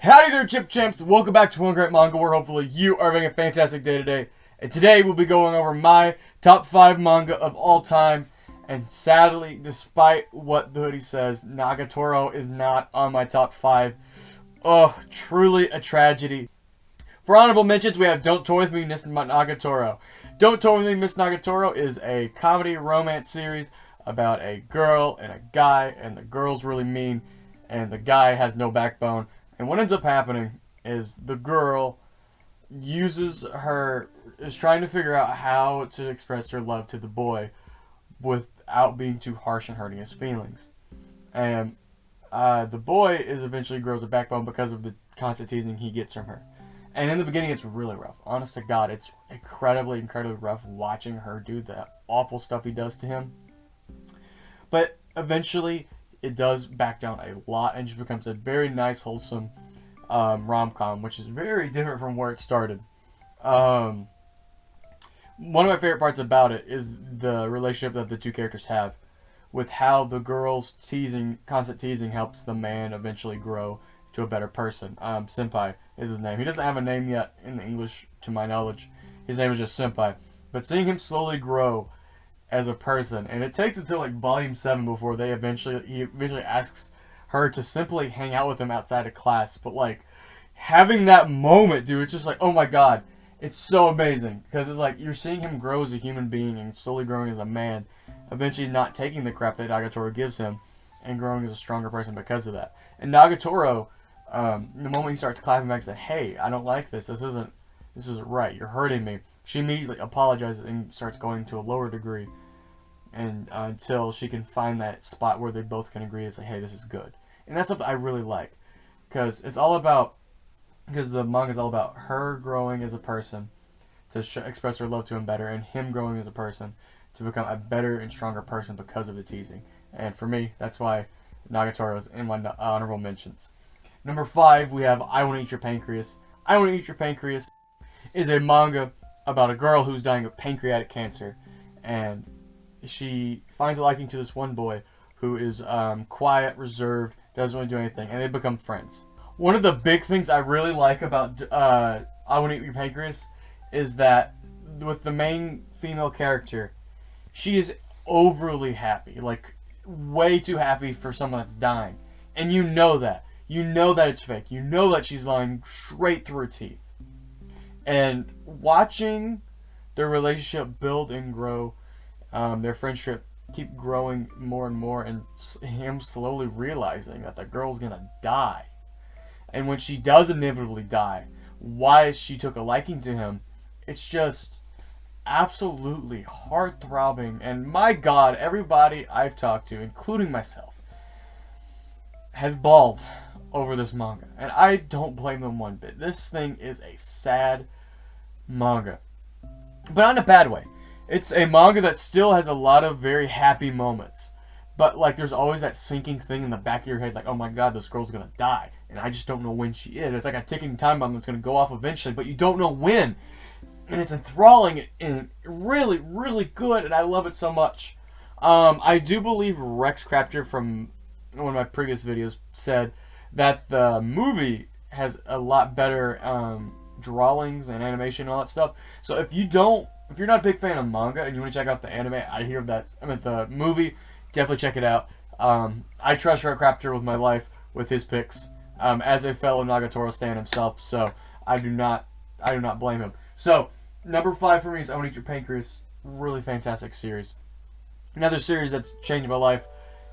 Howdy there, Chip Champs. Welcome back to One Great Manga, where hopefully you are having a fantastic day today. And today we'll be going over my top 5 manga of all time. And sadly, despite what the hoodie says, Nagatoro is not on my top 5. Oh, truly a tragedy. For honorable mentions, we have Don't Toy With Me, Miss Nagatoro. Don't Toy With Me, Miss Nagatoro is a comedy romance series about a girl and a guy, and the girl's really mean, and the guy has no backbone. And what ends up happening is the girl is trying to figure out how to express her love to the boy without being too harsh and hurting his feelings. And the boy eventually grows a backbone because of the constant teasing he gets from her. And in the beginning, it's really rough. Honest to God, it's incredibly rough watching her do the awful stuff he does to him. But eventually, it does back down a lot and just becomes a very nice, wholesome rom-com, which is very different from where it started. One of my favorite parts about it is the relationship that the two characters have, with how the girl's constant teasing helps the man eventually grow to a better person. Senpai is his name. He doesn't have a name yet in English, to my knowledge. His name is just Senpai. But seeing him slowly grow as a person, and it takes until like volume 7 before he eventually asks her to simply hang out with him outside of class. But like having that moment, dude, it's just like, oh my god, it's so amazing, because it's like you're seeing him grow as a human being and slowly growing as a man, eventually not taking the crap that Nagatoro gives him and growing as a stronger person because of that. And Nagatoro, the moment he starts clapping back and says, hey, I don't like this isn't right, you're hurting me, she immediately apologizes and starts going to a lower degree, and until she can find that spot where they both can agree to say, hey, this is good. And that's something I really like, because the manga is all about her growing as a person to express her love to him better, and him growing as a person to become a better and stronger person because of the teasing. And for me, that's why Nagatoro is in my honorable mentions. Number 5, we have I Want to Eat Your Pancreas. I Want to Eat Your Pancreas is a manga about a girl who's dying of pancreatic cancer, and she finds a liking to this one boy who is quiet, reserved, doesn't really do anything, and they become friends. One of the big things I really like about I Want to Eat Your Pancreas is that with the main female character, she is overly happy, like way too happy for someone that's dying. And you know that. You know that it's fake. You know that she's lying straight through her teeth. And watching their relationship build and grow, their friendship keep growing more and more, and him slowly realizing that the girl's gonna die. And when she does inevitably die, why she took a liking to him, it's just absolutely heart-throbbing. And my god, everybody I've talked to, including myself, has bawled over this manga. And I don't blame them one bit. This thing is a sad manga, but not in a bad way. It's a manga that still has a lot of very happy moments, but like there's always that sinking thing in the back of your head, like, oh my god, this girl's gonna die, and I just don't know when she is. It's like a ticking time bomb that's gonna go off eventually, but you don't know when. And it's enthralling and really, really good, and I love it so much. I do believe Rex Crafter from one of my previous videos said that the movie has a lot better drawings and animation and all that stuff. So if you're not a big fan of manga and you want to check out the anime, the movie, definitely check it out. I trust Rex Crafter with my life with his picks, as a fellow Nagatoro stan himself, so I do not blame him. So, number 5 for me is I Want to Eat Your Pancreas. Really fantastic series. Another series that's changed my life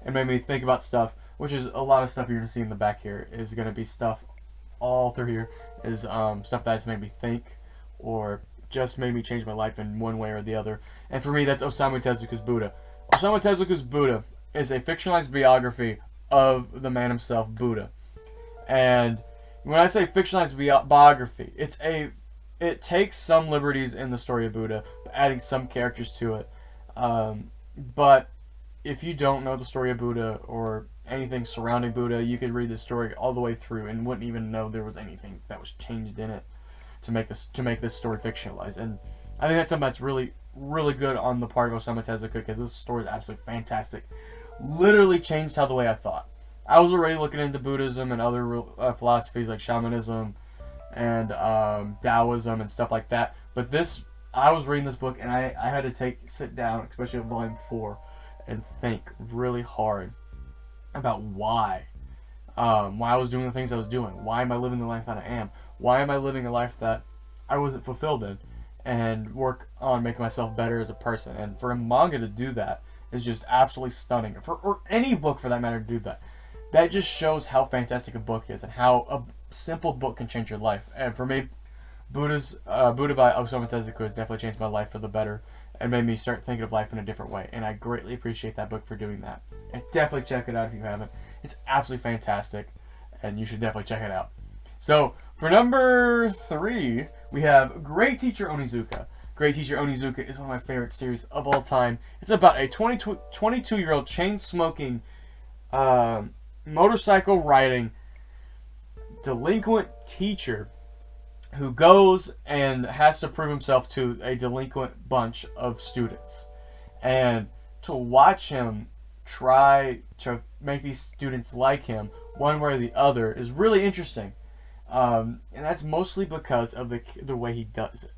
and made me think about stuff, which is a lot of stuff you're going to see in the back here, is going to be stuff all through here, is stuff that's made me think, or just made me change my life in one way or the other. And for me, that's Osamu Tezuka's Buddha. Osamu Tezuka's Buddha is a fictionalized biography of the man himself, Buddha. And when I say fictionalized biography, it takes some liberties in the story of Buddha, adding some characters to it. But if you don't know the story of Buddha or anything surrounding Buddha, you could read the story all the way through and wouldn't even know there was anything that was changed in it to make this story fictionalized. And I think that's something that's really, really good on the part of Osamu Tezuka, because this story is absolutely fantastic. Literally changed the way I thought. I was already looking into Buddhism and other philosophies like shamanism and Taoism and stuff like that. But I was reading this book, and I had to sit down, especially at volume 4, and think really hard about why I was doing the things I was doing. Why am I living the life that I am? Why am I living a life that I wasn't fulfilled in? And work on making myself better as a person. And for a manga to do that is just absolutely stunning. Or any book for that matter to do that. That just shows how fantastic a book is and how a simple book can change your life. And for me, Buddha by Osamu Tezuka has definitely changed my life for the better and made me start thinking of life in a different way. And I greatly appreciate that book for doing that. And definitely check it out if you haven't. It's absolutely fantastic, and you should definitely check it out. So, for number 3, we have Great Teacher Onizuka. Great Teacher Onizuka is one of my favorite series of all time. It's about a 22-year-old chain-smoking, motorcycle-riding, delinquent teacher who goes and has to prove himself to a delinquent bunch of students. And to watch him try to make these students like him one way or the other is really interesting. And that's mostly because of the way he does it.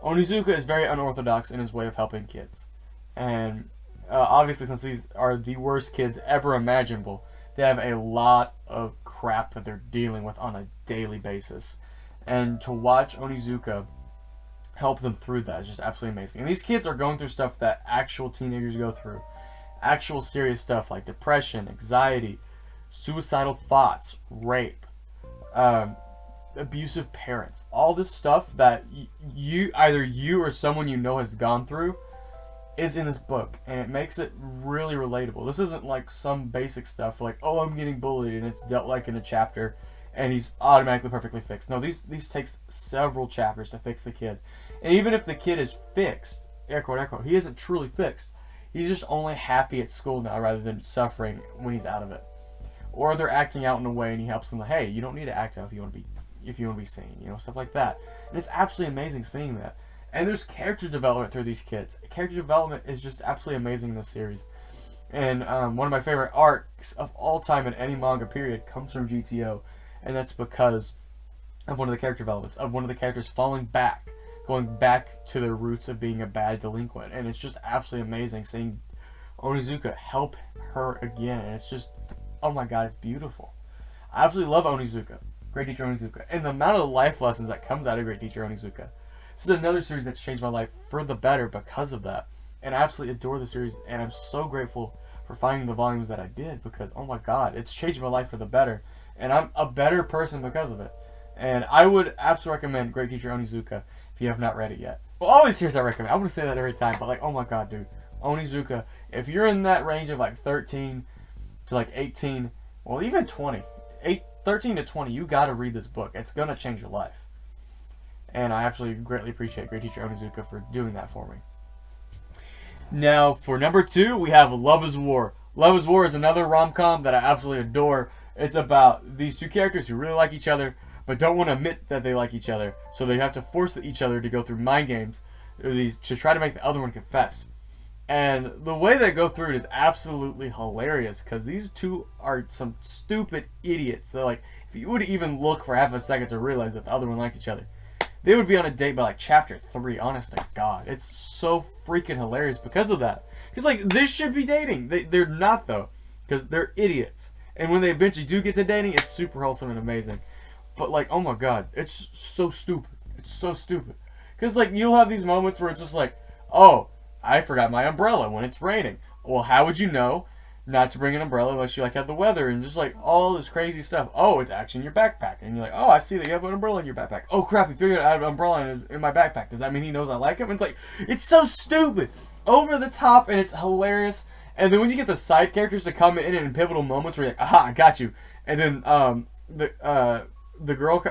Onizuka is very unorthodox in his way of helping kids. And obviously, since these are the worst kids ever imaginable, they have a lot of crap that they're dealing with on a daily basis. And to watch Onizuka help them through that is just absolutely amazing. And these kids are going through stuff that actual teenagers go through. Actual serious stuff like depression, anxiety, suicidal thoughts, rape, abusive parents. All this stuff that either you or someone you know has gone through is in this book. And it makes it really relatable. This isn't like some basic stuff like, oh, I'm getting bullied and it's dealt like in a chapter and he's automatically perfectly fixed. No, these takes several chapters to fix the kid. And even if the kid is fixed, air quote, he isn't truly fixed. He's just only happy at school now rather than suffering when he's out of it. Or they're acting out in a way and he helps them like, hey, you don't need to act out if you want to be seen, stuff like that. And it's absolutely amazing seeing that. And there's character development through these kids. Character development is just absolutely amazing in this series. And one of my favorite arcs of all time in any manga period comes from GTO. And that's because of one of the character developments, of one of the characters going back to their roots of being a bad delinquent. And it's just absolutely amazing seeing Onizuka help her again. And it's just, oh my god, it's beautiful. I absolutely love Onizuka. Great Teacher Onizuka. And the amount of life lessons that comes out of Great Teacher Onizuka. This is another series that's changed my life for the better because of that. And I absolutely adore the series. And I'm so grateful for finding the volumes that I did because, oh my god, it's changed my life for the better. And I'm a better person because of it. And I would absolutely recommend Great Teacher Onizuka if you have not read it yet. Well, all these series I recommend. I'm going to say that every time. But like, oh my god, dude. Onizuka. If you're in that range of like 13 to like 18, well, even 20. 13 to 20, you got to read this book. It's going to change your life. And I absolutely greatly appreciate Great Teacher Onizuka for doing that for me. Now, for number 2, we have Love is War. Love is War is another rom-com that I absolutely adore. It's about these two characters who really like each other, but don't want to admit that they like each other. So they have to force each other to go through mind games to try to make the other one confess. And the way they go through it is absolutely hilarious because these two are some stupid idiots. They're like, if you would even look for half a second to realize that the other one liked each other, they would be on a date by like chapter 3, honest to God. It's so freaking hilarious because of that. Because like, this should be dating. They're not though, because they're idiots. And when they eventually do get to dating, it's super wholesome and amazing. But like, oh my god, it's so stupid. It's so stupid. Because like, you'll have these moments where it's just like, oh, I forgot my umbrella when it's raining. Well, how would you know not to bring an umbrella unless you like have the weather and just like all this crazy stuff? Oh, it's actually in your backpack. And you're like, oh, I see that you have an umbrella in your backpack. Oh crap, he figured out I have an umbrella in my backpack. Does that mean he knows I like him? And it's like, it's so stupid. Over the top, and it's hilarious. And then when you get the side characters to come in pivotal moments where you're like, aha, I got you. And then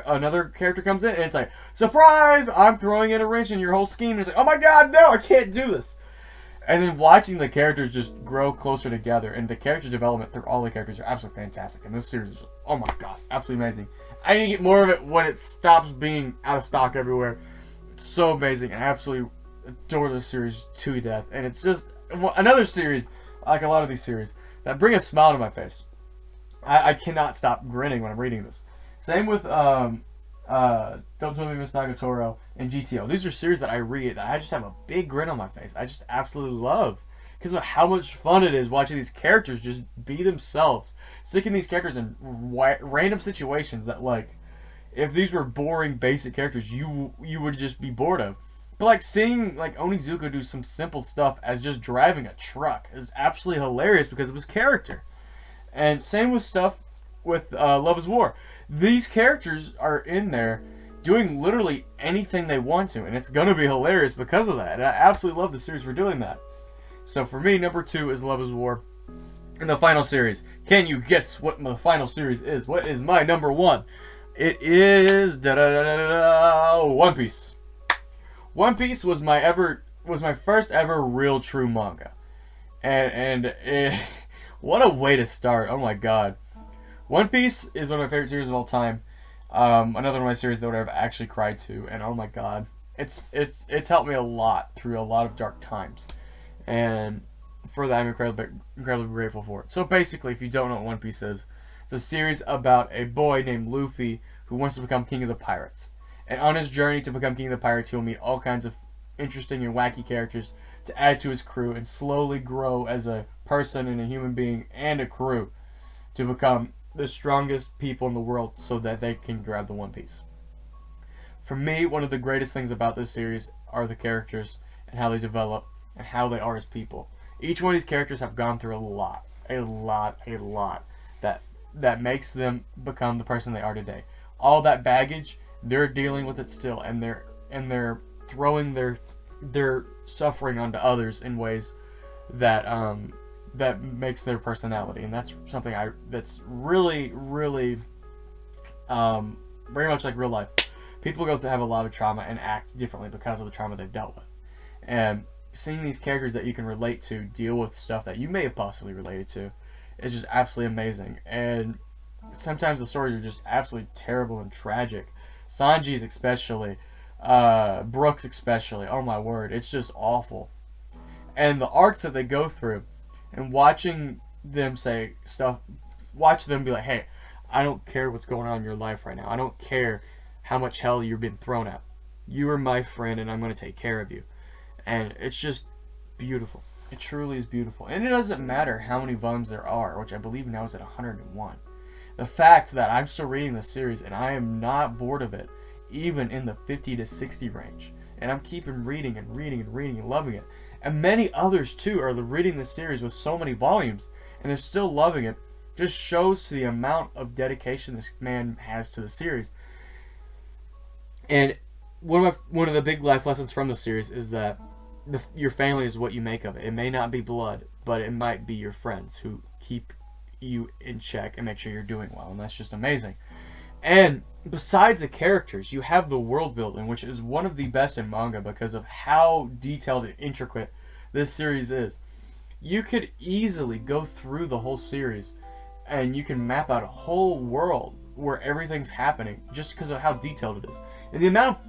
another character comes in and it's like, surprise, I'm throwing in a wrench in your whole scheme. And it's like, oh my god, no, I can't do this. And then watching the characters just grow closer together and the character development through all the characters are absolutely fantastic. And this series is, oh my god, absolutely amazing. I need to get more of it when it stops being out of stock everywhere. It's so amazing. And I absolutely adore this series to death. And it's just another series, like a lot of these series, that bring a smile to my face. I cannot stop grinning when I'm reading this. Same with Don't Tell Me Miss Nagatoro and GTO. These are series that I read that I just have a big grin on my face. I just absolutely love because of how much fun it is watching these characters just be themselves, sticking these characters in random situations that, like, if these were boring basic characters, you would just be bored of. But like seeing like Onizuka do some simple stuff as just driving a truck is absolutely hilarious because of his character. And same with stuff with Love is War. These characters are in there doing literally anything they want to, and it's going to be hilarious because of that. And I absolutely love the series for doing that. So for me, number 2 is Love is War. And the final series. Can you guess what the final series is? What is my number 1? It is One Piece. One Piece was my first ever real true manga, and what a way to start! Oh my god, One Piece is one of my favorite series of all time. Another one of my series that I've actually cried to, and oh my god, it's helped me a lot through a lot of dark times, and for that I'm incredibly grateful for it. So basically, if you don't know what One Piece is, it's a series about a boy named Luffy who wants to become king of the pirates. And on his journey to become king of the pirates, he'll meet all kinds of interesting and wacky characters to add to his crew and slowly grow as a person and a human being and a crew to become the strongest people in the world so that they can grab the One Piece. For me, one of the greatest things about this series are the characters and how they develop and how they are as people. Each one of these characters have gone through a lot that makes them become the person they are today. All that baggage, they're dealing with it still, and they're throwing their suffering onto others in ways that that makes their personality, and that's something that's really very much like real life. People go to have a lot of trauma and act differently because of the trauma they've dealt with, and seeing these characters that you can relate to deal with stuff that you may have possibly related to is just absolutely amazing. And sometimes the stories are just absolutely terrible and tragic. Sanji's especially, Brooks especially, oh my word, it's just awful. And the arcs that they go through, and watching them say stuff, watch them be like, hey, I don't care what's going on in your life right now. I don't care how much hell you're being thrown at. You are my friend and I'm going to take care of you. And it's just beautiful. It truly is beautiful. And it doesn't matter how many volumes there are, which I believe now is at 101. The fact that I'm still reading this series and I am not bored of it, even in the 50 to 60 range. And I'm keeping reading and reading and reading and loving it. And many others too are reading this series with so many volumes and they're still loving it. Just shows to the amount of dedication this man has to the series. And one of the big life lessons from the series is that your family is what you make of it. It may not be blood, but it might be your friends who keep you in check and make sure you're doing well, and that's just amazing. And besides the characters, you have the world building, which is one of the best in manga because of how detailed and intricate this series is. You could easily go through the whole series and you can map out a whole world where everything's happening just because of how detailed it is. And the amount of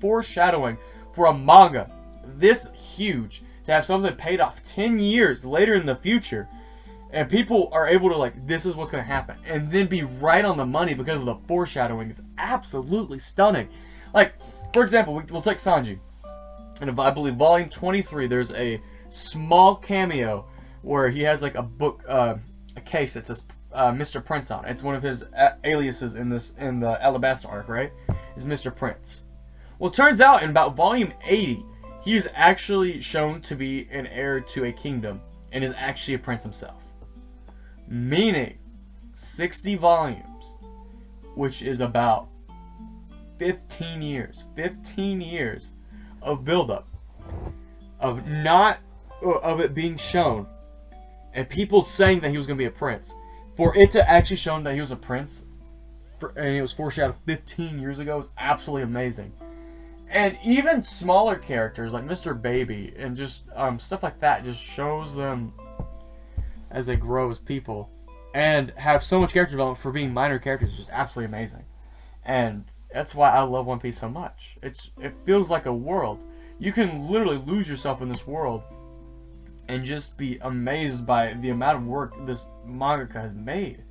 foreshadowing for a manga this huge to have something paid off 10 years later in the future, and people are able to, like, this is what's going to happen, and then be right on the money because of the foreshadowing is absolutely stunning. Like, for example, we'll take Sanji. And I believe volume 23, there's a small cameo where he has like a book, a case that says Mr. Prince on it. It's one of his aliases in the Alabasta arc, right? Is Mr. Prince. Well, it turns out in about volume 80, he is actually shown to be an heir to a kingdom and is actually a prince himself. Meaning 60 volumes, which is about 15 years of buildup of it being shown and people saying that he was going to be a prince, for it to actually shown that he was a prince and it was foreshadowed 15 years ago is absolutely amazing. And even smaller characters like Mr. Baby and just stuff like that just shows them as they grow as people and have so much character development for being minor characters is just absolutely amazing. And that's why I love One Piece so much. It feels like a world. You can literally lose yourself in this world and just be amazed by the amount of work this mangaka has made.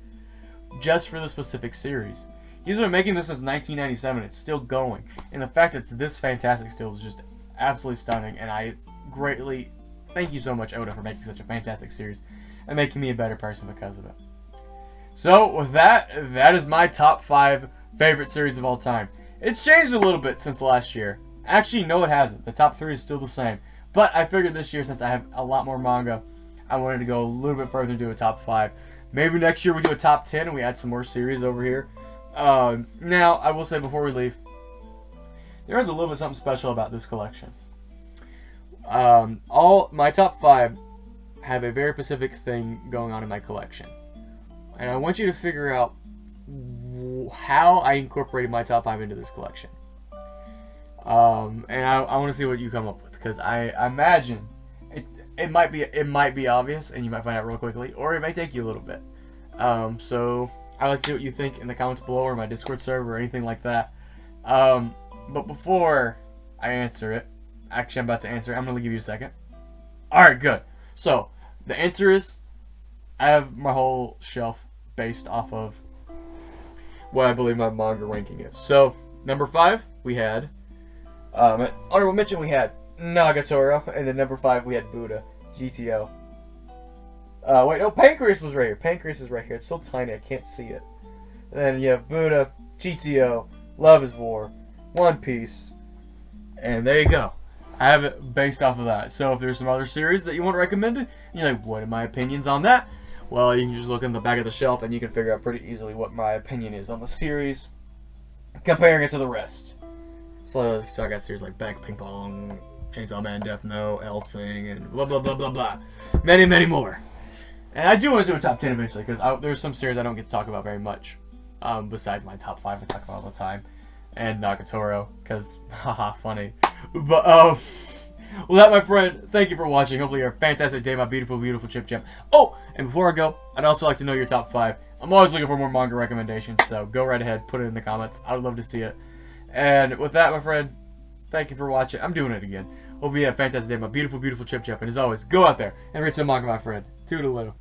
just for the specific series. He's been making this since 1997. It's still going. And the fact that it's this fantastic still is just absolutely stunning. And I greatly thank you so much, Oda, for making such a fantastic series and making me a better person because of it. So, with that, that is my top 5 favorite series of all time. It's changed a little bit since last year. Actually, no, it hasn't. The top 3 is still the same. But I figured this year, since I have a lot more manga, I wanted to go a little bit further and do a top 5. Maybe next year we do a top 10 and we add some more series over here. Now, I will say before we leave, there is a little bit something special about this collection. All my top 5 have a very specific thing going on in my collection. And I want you to figure out how I incorporated my top 5 into this collection. And I want to see what you come up with, because I imagine it might be obvious and you might find out real quickly, or it may take you a little bit. So I'd like to see what you think in the comments below, or my Discord server, or anything like that. But before I answer it, actually I'm about to answer it, I'm going to give you a second. Alright, good. So, the answer is, I have my whole shelf based off of what I believe my manga ranking is. So, number 5, we had, honorable mention, we had Nagatoro, and then number 5, we had Buddha, GTO. Wait, no, Pancreas was right here. Pancreas is right here. It's so tiny, I can't see it. And then you have Buddha, GTO, Love is War, One Piece, and there you go. I have it based off of that. So if there's some other series that you want recommended, and you're like, what are my opinions on that? Well, you can just look in the back of the shelf and you can figure out pretty easily what my opinion is on the series, comparing it to the rest. So I got series like Back Ping Pong, Chainsaw Man, Death Note, Hellsing, and blah blah blah blah blah. Many, many more. And I do want to do a top 10 eventually, because there's some series I don't get to talk about very much. Besides my top 5 I talk about all the time. And Nagatoro, because, haha, funny. But, well, that, my friend, thank you for watching. Hopefully you have a fantastic day, my beautiful, beautiful Chip Champ. Oh, and before I go, I'd also like to know your top 5. I'm always looking for more manga recommendations, so go right ahead, put it in the comments. I would love to see it. And with that, my friend, thank you for watching. I'm doing it again. Hope you have a fantastic day, my beautiful, beautiful Chip Champ. And as always, go out there and read some manga, my friend. Toodaloo.